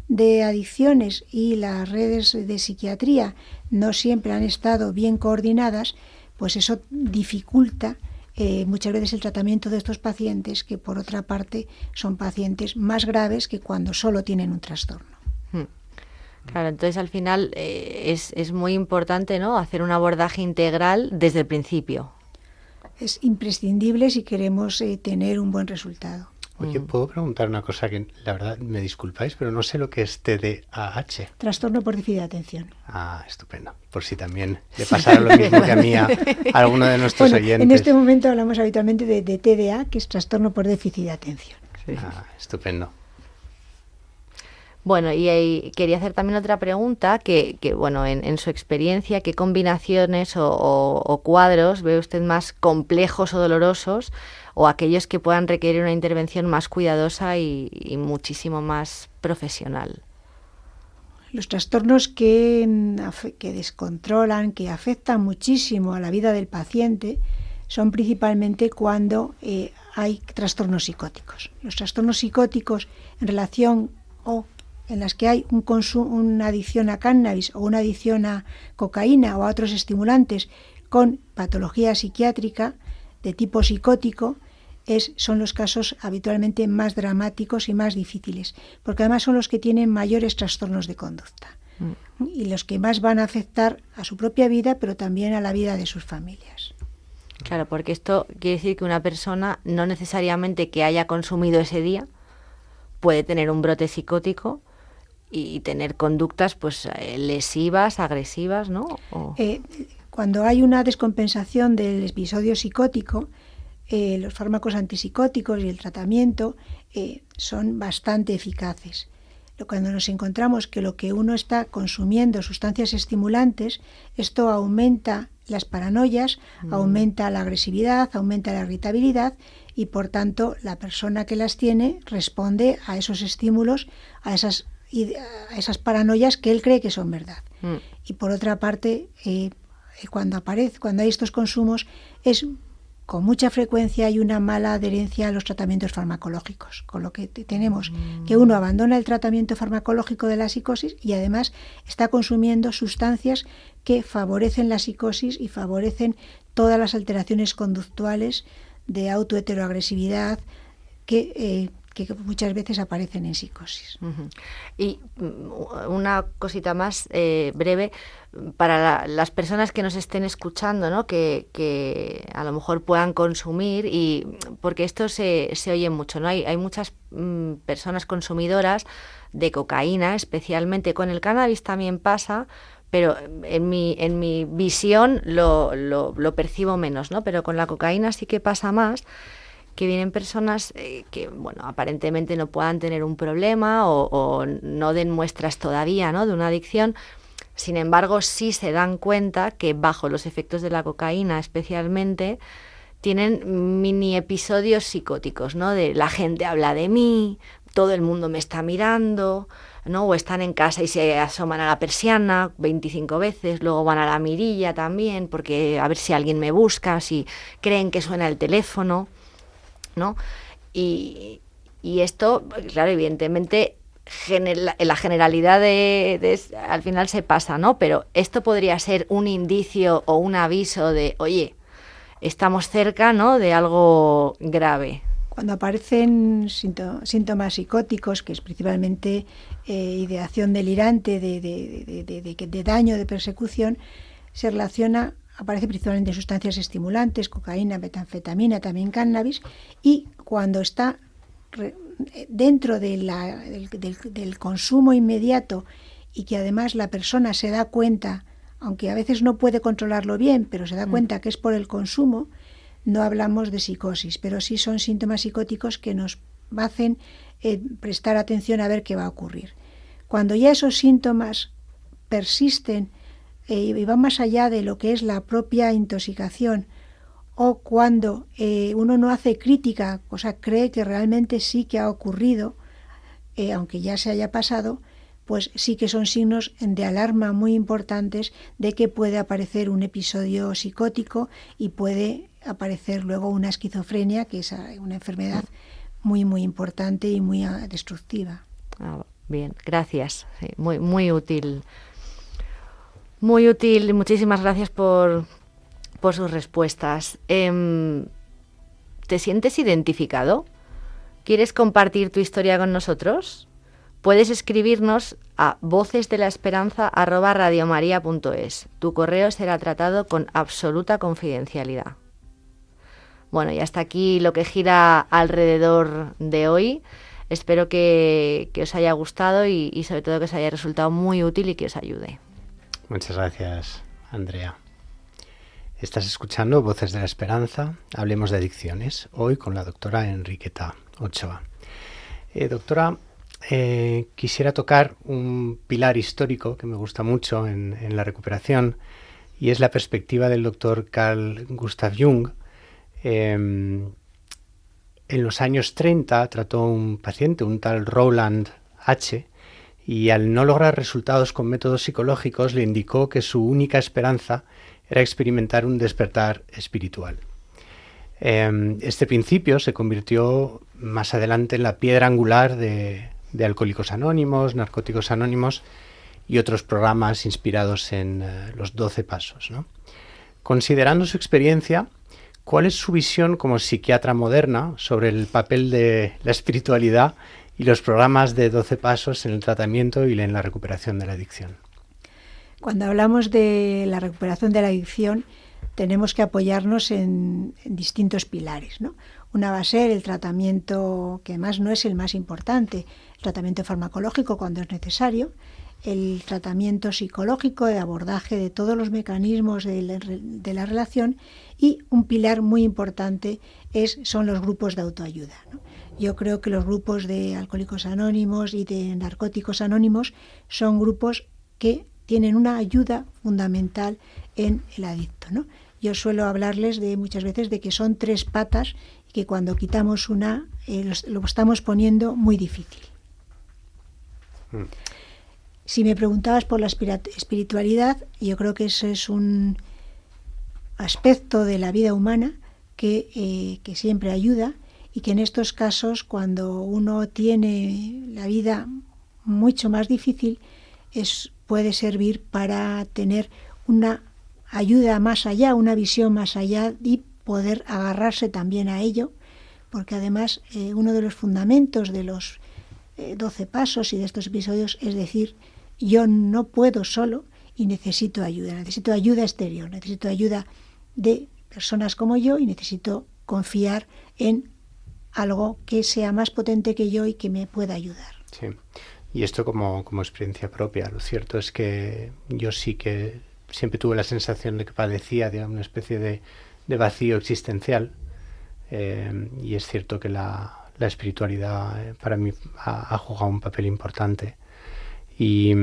de adicciones y las redes de psiquiatría no siempre han estado bien coordinadas, pues eso dificulta muchas veces el tratamiento de estos pacientes, que por otra parte son pacientes más graves que cuando solo tienen un trastorno. Claro, entonces al final es muy importante, ¿no?, hacer un abordaje integral desde el principio. Es imprescindible si queremos tener un buen resultado. Oye, ¿puedo preguntar una cosa que la verdad me disculpáis, pero no sé lo que es TDAH? Trastorno por déficit de atención. Ah, estupendo. Por si también le pasara lo mismo que a mí a alguno de nuestros oyentes. En este momento hablamos habitualmente de TDA, que es trastorno por déficit de atención. Sí. Ah, estupendo. Bueno, y quería hacer también otra pregunta, que bueno, en su experiencia, ¿qué combinaciones o cuadros ve usted más complejos o dolorosos, o aquellos que puedan requerir una intervención más cuidadosa y muchísimo más profesional? Los trastornos que descontrolan, que afectan muchísimo a la vida del paciente, son principalmente cuando hay trastornos psicóticos. Los trastornos psicóticos en relación en las que hay una adicción a cannabis o una adicción a cocaína o a otros estimulantes con patología psiquiátrica de tipo psicótico, son los casos habitualmente más dramáticos y más difíciles, porque además son los que tienen mayores trastornos de conducta y los que más van a afectar a su propia vida, pero también a la vida de sus familias. Claro, porque esto quiere decir que una persona, no necesariamente que haya consumido ese día, puede tener un brote psicótico y tener conductas pues lesivas, agresivas, ¿no? Cuando hay una descompensación del episodio psicótico, los fármacos antipsicóticos y el tratamiento son bastante eficaces. Cuando nos encontramos que lo que uno está consumiendo, sustancias estimulantes, esto aumenta las paranoias, aumenta la agresividad, aumenta la irritabilidad, y por tanto la persona que las tiene responde a esos estímulos, a esas paranoias que él cree que son verdad. Y por otra parte, cuando hay estos consumos, con mucha frecuencia hay una mala adherencia a los tratamientos farmacológicos, con lo que tenemos que uno abandona el tratamiento farmacológico de la psicosis y además está consumiendo sustancias que favorecen la psicosis y favorecen todas las alteraciones conductuales de autoheteroagresividad que muchas veces aparecen en psicosis. Y una cosita más breve para las personas que nos estén escuchando, ¿no?, que a lo mejor puedan consumir, y porque esto se oye mucho, ¿no? Hay muchas personas consumidoras de cocaína, especialmente. Con el cannabis también pasa, pero en mi visión lo percibo menos, ¿no? Pero con la cocaína sí que pasa más, que vienen personas que, bueno, aparentemente no puedan tener un problema o no den muestras todavía, ¿no?, de una adicción. Sin embargo, sí se dan cuenta que bajo los efectos de la cocaína especialmente tienen mini episodios psicóticos, ¿no? De la gente habla de mí, todo el mundo me está mirando, ¿no? O están en casa y se asoman a la persiana 25 veces, luego van a la mirilla también, porque a ver si alguien me busca, si creen que suena el teléfono, ¿no? Y esto, claro, evidentemente la generalidad al final se pasa, ¿no? Pero esto podría ser un indicio o un aviso de, oye, estamos cerca, ¿no?, de algo grave. Cuando aparecen síntomas psicóticos, que es principalmente ideación delirante de daño, de persecución, se relaciona, aparece principalmente sustancias estimulantes, cocaína, metanfetamina, también cannabis, y cuando está dentro del consumo inmediato y que además la persona se da cuenta, aunque a veces no puede controlarlo bien, pero se da cuenta que es por el consumo, no hablamos de psicosis, pero sí son síntomas psicóticos que nos hacen prestar atención a ver qué va a ocurrir. Cuando ya esos síntomas persisten y van más allá de lo que es la propia intoxicación, o cuando uno no hace crítica, o sea, cree que realmente sí que ha ocurrido, aunque ya se haya pasado, pues sí que son signos de alarma muy importantes de que puede aparecer un episodio psicótico y puede aparecer luego una esquizofrenia, que es una enfermedad muy, muy importante y muy destructiva. Bien, gracias. Sí, muy, muy útil. Muy útil. Muchísimas gracias por sus respuestas. ¿Te sientes identificado? ¿Quieres compartir tu historia con nosotros? Puedes escribirnos a vocesdelaesperanza@radiomaria.es. Tu correo será tratado con absoluta confidencialidad. Bueno, y hasta aquí lo que gira alrededor de hoy. Espero que os haya gustado y sobre todo que os haya resultado muy útil y que os ayude. Muchas gracias, Andrea. Estás escuchando Voces de la Esperanza, Hablemos de Adicciones, hoy con la doctora Enriqueta Ochoa. Doctora, quisiera tocar un pilar histórico que me gusta mucho en la recuperación, y es la perspectiva del doctor Carl Gustav Jung. En los años 30 trató un paciente, un tal Roland H., y al no lograr resultados con métodos psicológicos le indicó que su única esperanza era experimentar un despertar espiritual. Este principio se convirtió más adelante en la piedra angular de Alcohólicos Anónimos, Narcóticos Anónimos y otros programas inspirados en los 12 pasos, ¿no? Considerando su experiencia, ¿cuál es su visión como psiquiatra moderna sobre el papel de la espiritualidad y los programas de 12 pasos en el tratamiento y en la recuperación de la adicción? Cuando hablamos de la recuperación de la adicción, tenemos que apoyarnos en distintos pilares, ¿no? Una va a ser el tratamiento, que además no es el más importante, el tratamiento farmacológico cuando es necesario, el tratamiento psicológico de abordaje de todos los mecanismos de la relación, y un pilar muy importante son los grupos de autoayuda, ¿no? Yo creo que los grupos de Alcohólicos Anónimos y de Narcóticos Anónimos son grupos que tienen una ayuda fundamental en el adicto, ¿no? Yo suelo hablarles muchas veces de que son 3 patas y que cuando quitamos una lo estamos poniendo muy difícil. Si me preguntabas por la espiritualidad, yo creo que eso es un aspecto de la vida humana que siempre ayuda, y que en estos casos, cuando uno tiene la vida mucho más difícil, puede servir para tener una ayuda más allá, una visión más allá, y poder agarrarse también a ello, porque además uno de los fundamentos de los 12 pasos y de estos episodios es decir, yo no puedo solo y necesito ayuda exterior, necesito ayuda de personas como yo y necesito confiar en algo que sea más potente que yo y que me pueda ayudar. Sí. Y esto como experiencia propia. Lo cierto es que yo sí que siempre tuve la sensación de que padecía de una especie de vacío existencial. Y es cierto que la espiritualidad para mí ha jugado un papel importante. Y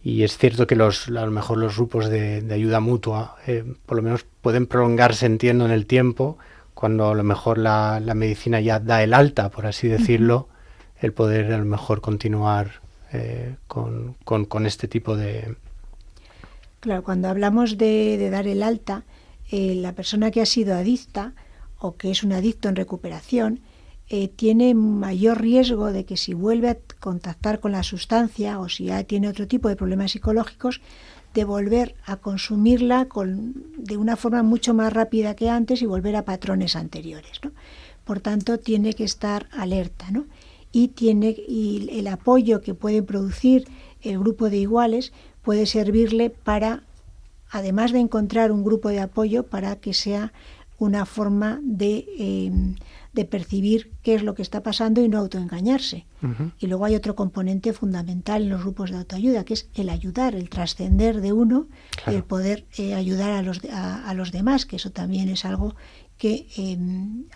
es cierto que a lo mejor los grupos de ayuda mutua por lo menos pueden prolongarse, entiendo, en el tiempo, cuando a lo mejor la medicina ya da el alta, por así decirlo, el poder a lo mejor continuar con este tipo de... Claro, cuando hablamos de dar el alta, la persona que ha sido adicta o que es un adicto en recuperación tiene mayor riesgo de que si vuelve a contactar con la sustancia o si ya tiene otro tipo de problemas psicológicos, de volver a consumirla de una forma mucho más rápida que antes y volver a patrones anteriores, ¿no? Por tanto, tiene que estar alerta, ¿no? Y el apoyo que puede producir el grupo de iguales puede servirle para, además de encontrar un grupo de apoyo, para que sea una forma de percibir qué es lo que está pasando y no autoengañarse. Uh-huh. Y luego hay otro componente fundamental en los grupos de autoayuda, que es el ayudar, el trascender de uno, claro, y el poder ayudar a los demás, que eso también es algo que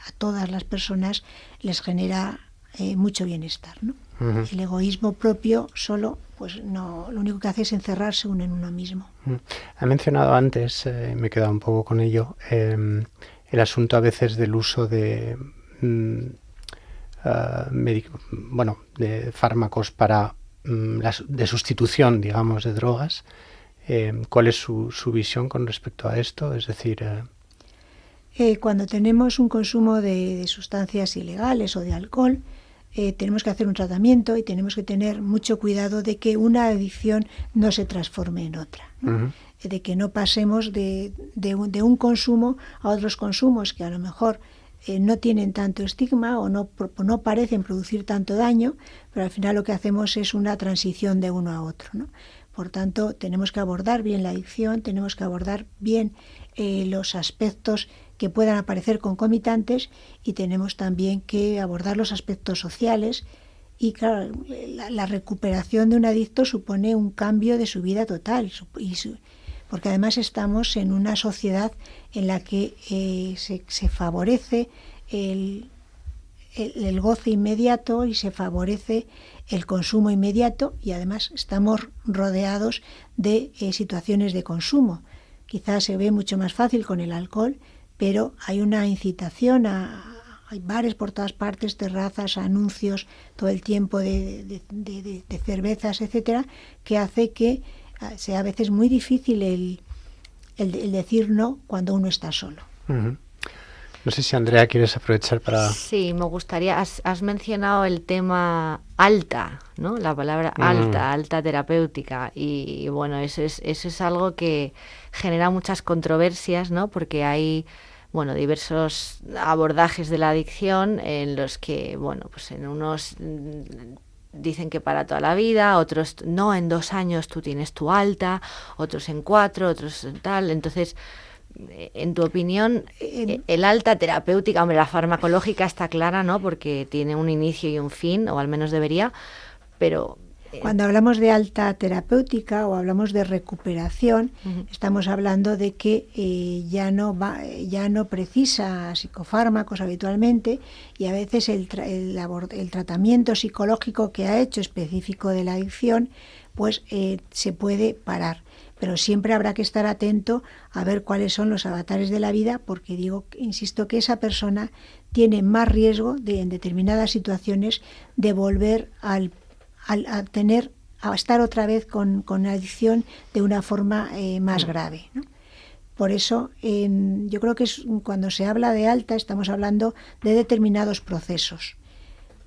a todas las personas les genera mucho bienestar, ¿no? Uh-huh. El egoísmo propio solo, pues no, lo único que hace es encerrarse uno en uno mismo. Uh-huh. Ha mencionado antes, me he quedado un poco con ello, el asunto a veces del uso de de fármacos para de sustitución, digamos, de drogas. ¿Cuál es su visión con respecto a esto? Es decir... cuando tenemos un consumo de sustancias ilegales o de alcohol, tenemos que hacer un tratamiento y tenemos que tener mucho cuidado de que una adicción no se transforme en otra, ¿no? Uh-huh. De que no pasemos de un consumo a otros consumos que a lo mejor no tienen tanto estigma o no parecen producir tanto daño, pero al final lo que hacemos es una transición de uno a otro, ¿no? Por tanto, tenemos que abordar bien la adicción, tenemos que abordar bien los aspectos que puedan aparecer concomitantes y tenemos también que abordar los aspectos sociales. Y claro, la recuperación de un adicto supone un cambio de su vida total, porque además estamos en una sociedad en la que se favorece el goce inmediato y se favorece el consumo inmediato, y además estamos rodeados de situaciones de consumo. Quizás se ve mucho más fácil con el alcohol, pero hay una incitación hay bares por todas partes, terrazas, anuncios todo el tiempo de cervezas, etcétera, que hace que sea a veces muy difícil el decir no cuando uno está solo. Uh-huh. No sé si, Andrea, quieres aprovechar para... Sí, me gustaría... Has mencionado el tema alta, ¿no? La palabra alta terapéutica. Y bueno, eso es algo que genera muchas controversias, ¿no? Porque hay, bueno, diversos abordajes de la adicción en los que, bueno, pues en unos dicen que para toda la vida, otros no, en 2 años tú tienes tu alta, otros en 4, otros en tal. Entonces... En tu opinión, el alta terapéutica, hombre, la farmacológica está clara, ¿no? Porque tiene un inicio y un fin, o al menos debería, pero... Cuando hablamos de alta terapéutica o hablamos de recuperación, uh-huh, estamos hablando de que ya no precisa psicofármacos habitualmente, y a veces el tratamiento psicológico que ha hecho específico de la adicción, pues se puede parar. Pero siempre habrá que estar atento a ver cuáles son los avatares de la vida, porque insisto que esa persona tiene más riesgo en determinadas situaciones de volver a estar otra vez con adicción de una forma más grave, ¿no? Por eso yo creo que cuando se habla de alta estamos hablando de determinados procesos.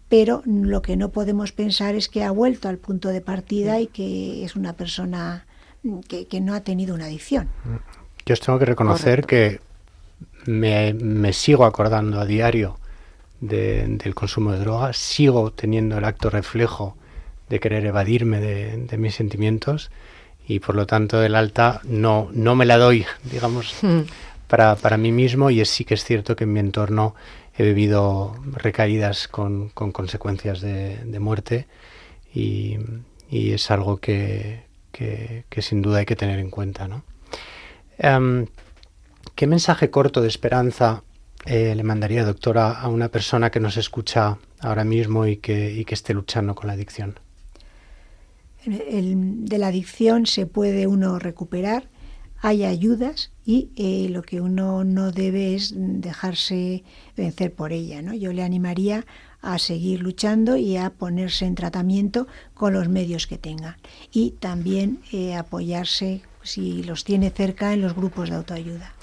Pero lo que no podemos pensar es que ha vuelto al punto de partida y que es una persona... Que no ha tenido una adicción. Yo os tengo que reconocer Correcto. Que me sigo acordando a diario del consumo de drogas, sigo teniendo el acto reflejo de querer evadirme de mis sentimientos, y por lo tanto el alta no me la doy, digamos, para mí mismo, y sí que es cierto que en mi entorno he vivido recaídas con consecuencias de muerte. y es algo que sin duda hay que tener en cuenta, ¿no? ¿Qué mensaje corto de esperanza le mandaría, doctora, a una persona que nos escucha ahora mismo y que esté luchando con la adicción? De la adicción se puede uno recuperar, hay ayudas y lo que uno no debe es dejarse vencer por ella, ¿no? Yo le animaría a seguir luchando y a ponerse en tratamiento con los medios que tenga. Y también apoyarse, si los tiene cerca, en los grupos de autoayuda.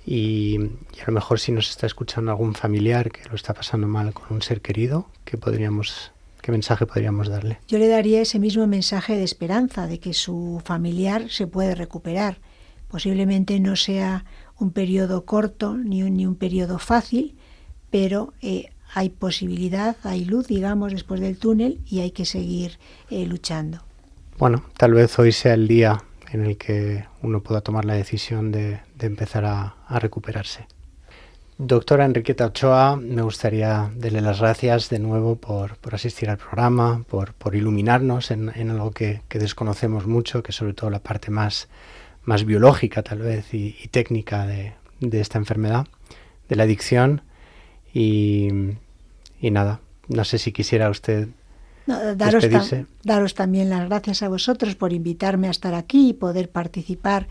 Y a lo mejor si nos está escuchando algún familiar que lo está pasando mal con un ser querido, ¿qué mensaje podríamos darle? Yo le daría ese mismo mensaje de esperanza, de que su familiar se puede recuperar. Posiblemente no sea un periodo corto ni un periodo fácil, pero hay posibilidad, hay luz, digamos, después del túnel y hay que seguir luchando. Bueno, tal vez hoy sea el día en el que uno pueda tomar la decisión de empezar a recuperarse. Doctora Enriqueta Ochoa, me gustaría darle las gracias de nuevo por asistir al programa, por iluminarnos en algo que desconocemos mucho, que sobre todo la parte más biológica tal vez y técnica de esta enfermedad, de la adicción. Y nada, no sé si quisiera usted despedirse. Daros también las gracias a vosotros por invitarme a estar aquí y poder participar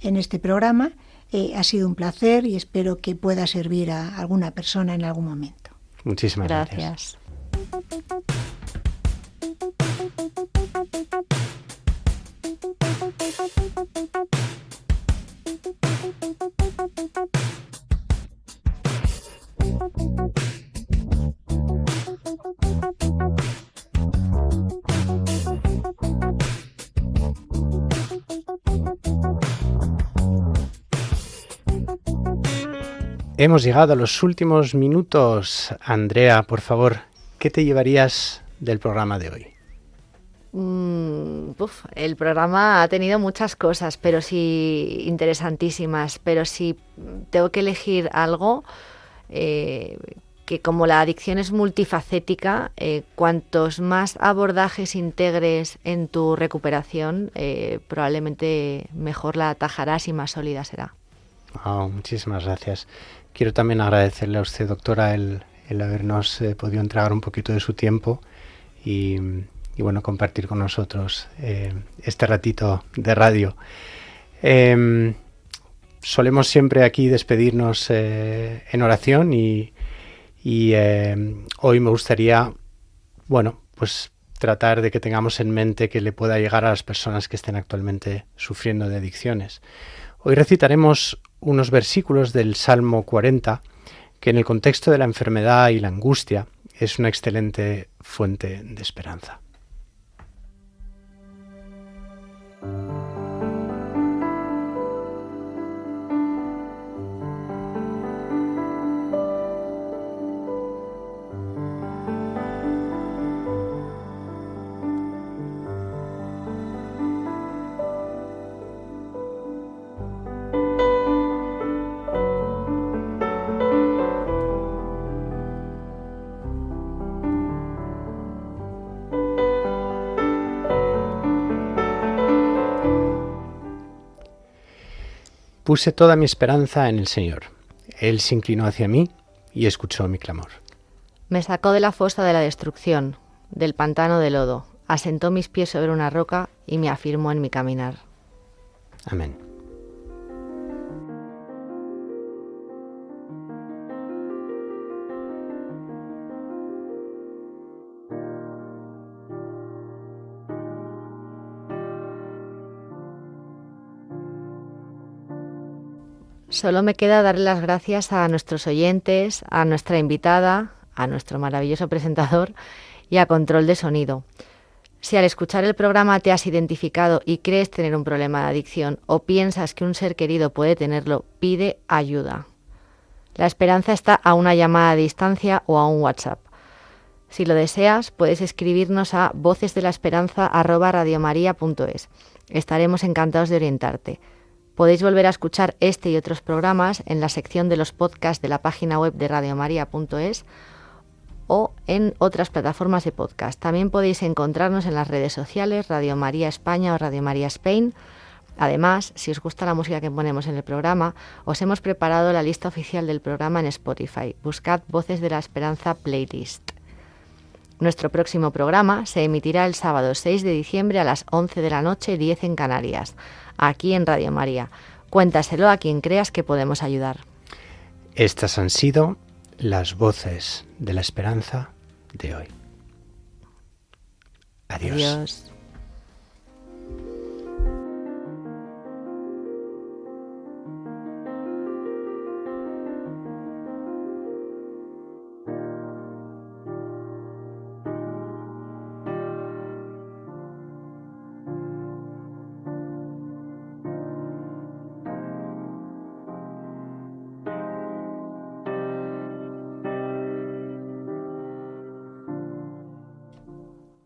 en este programa. Ha sido un placer y espero que pueda servir a alguna persona en algún momento. Muchísimas gracias. Hemos llegado a los últimos minutos. Andrea, por favor, ¿qué te llevarías del programa de hoy? El programa ha tenido muchas cosas, pero sí interesantísimas. Pero si tengo que elegir algo, que como la adicción es multifacética, cuantos más abordajes integres en tu recuperación, probablemente mejor la atajarás y más sólida será. Muchísimas gracias. Quiero también agradecerle a usted, doctora, el habernos podido entregar un poquito de su tiempo y bueno, compartir con nosotros este ratito de radio. Solemos siempre aquí despedirnos en oración y hoy me gustaría, pues tratar de que tengamos en mente que le pueda llegar a las personas que estén actualmente sufriendo de adicciones. Hoy recitaremos unos versículos del Salmo 40, que en el contexto de la enfermedad y la angustia es una excelente fuente de esperanza. Puse toda mi esperanza en el Señor. Él se inclinó hacia mí y escuchó mi clamor. Me sacó de la fosa de la destrucción, del pantano de lodo, asentó mis pies sobre una roca y me afirmó en mi caminar. Amén. Solo me queda darle las gracias a nuestros oyentes, a nuestra invitada, a nuestro maravilloso presentador y a Control de Sonido. Si al escuchar el programa te has identificado y crees tener un problema de adicción o piensas que un ser querido puede tenerlo, pide ayuda. La esperanza está a una llamada a distancia o a un WhatsApp. Si lo deseas, puedes escribirnos a vocesdelasperanza@radiomaria.es. Estaremos encantados de orientarte. Podéis volver a escuchar este y otros programas en la sección de los podcasts de la página web de radiomaria.es o en otras plataformas de podcast. También podéis encontrarnos en las redes sociales, Radio María España o Radio María Spain. Además, si os gusta la música que ponemos en el programa, os hemos preparado la lista oficial del programa en Spotify. Buscad Voces de la Esperanza Playlist. Nuestro próximo programa se emitirá el sábado 6 de diciembre a las 11 de la noche, 10 en Canarias, aquí en Radio María. Cuéntaselo a quien creas que podemos ayudar. Estas han sido las voces de la esperanza de hoy. Adiós. Adiós.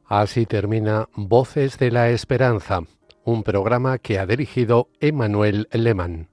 Así termina Voces de la Esperanza, un programa que ha dirigido Emmanuel Lehmann.